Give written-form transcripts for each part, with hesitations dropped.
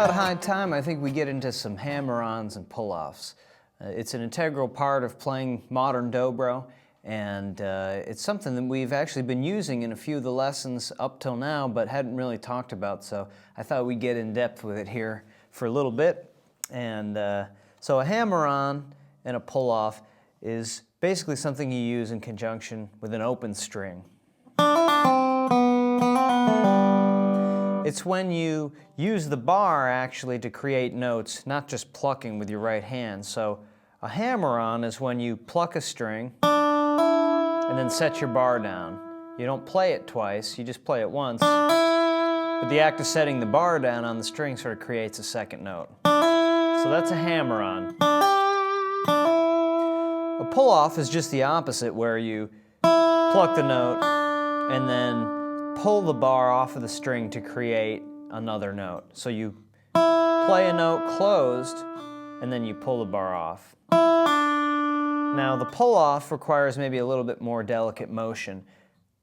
about high time I think we get into some hammer-ons and pull-offs. It's an integral part of playing modern dobro, and it's something that we've actually been using in a few of the lessons up till now, but hadn't really talked about, so I thought we'd get in depth with it here for a little bit. And so a hammer-on and a pull-off is basically something you use in conjunction with an open string. It's when you use the bar actually to create notes, not just plucking with your right hand. So a hammer-on is when you pluck a string and then set your bar down. You don't play it twice, you just play it once. But the act of setting the bar down on the string sort of creates a second note. So that's a hammer-on. A pull-off is just the opposite, where you pluck the note and then pull the bar off of the string to create another note. So you play a note closed and then you pull the bar off. Now the pull-off requires maybe a little bit more delicate motion.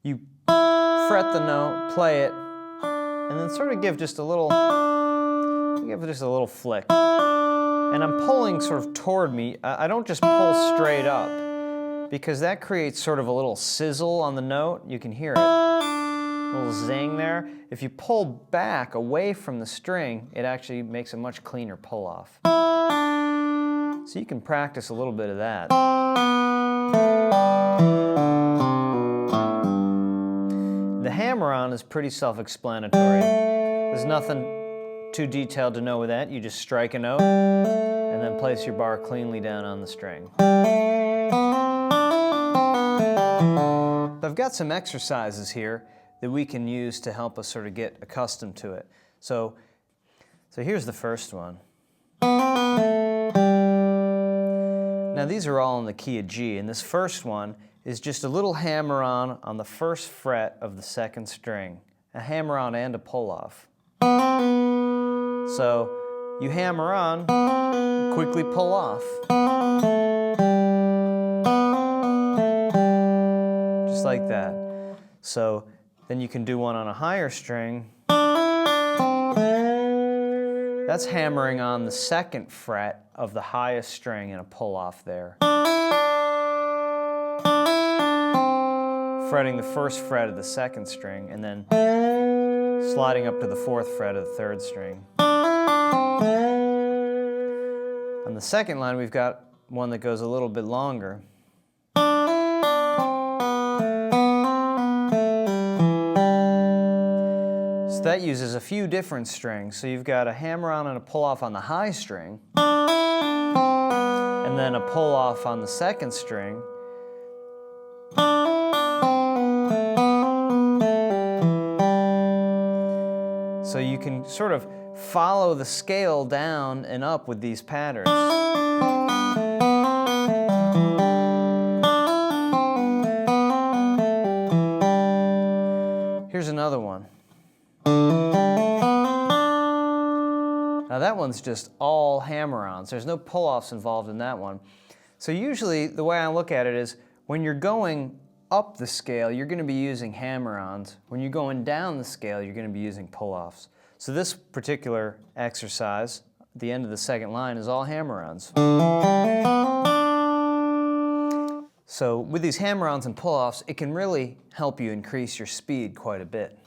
You fret the note, play it, and then sort of give just a little flick. And I'm pulling sort of toward me. I don't just pull straight up, because that creates sort of a little sizzle on the note. You can hear it. A little zing there. If you pull back away from the string, it actually makes a much cleaner pull-off. So you can practice a little bit of that. The hammer-on is pretty self-explanatory. There's nothing too detailed to know with that. You just strike a note and then place your bar cleanly down on the string. I've got some exercises here that we can use to help us sort of get accustomed to it. So here's the first one. Now these are all in the key of G, and this first one is just a little hammer-on on the first fret of the second string. A hammer-on and a pull-off. So you hammer on, quickly pull off. Just like that. So then you can do one on a higher string. That's hammering on the second fret of the highest string in a pull-off there. Fretting the first fret of the second string and then sliding up to the fourth fret of the third string. On the second line, we've got one that goes a little bit longer. So that uses a few different strings. So you've got a hammer-on and a pull-off on the high string, and then a pull-off on the second string. So you can sort of follow the scale down and up with these patterns. Here's another one. Now that one's just all hammer-ons. There's no pull-offs involved in that one. So usually the way I look at it is when you're going up the scale, you're going to be using hammer-ons. When you're going down the scale, you're going to be using pull-offs. So this particular exercise, at the end of the second line, is all hammer-ons. So with these hammer-ons and pull-offs, it can really help you increase your speed quite a bit.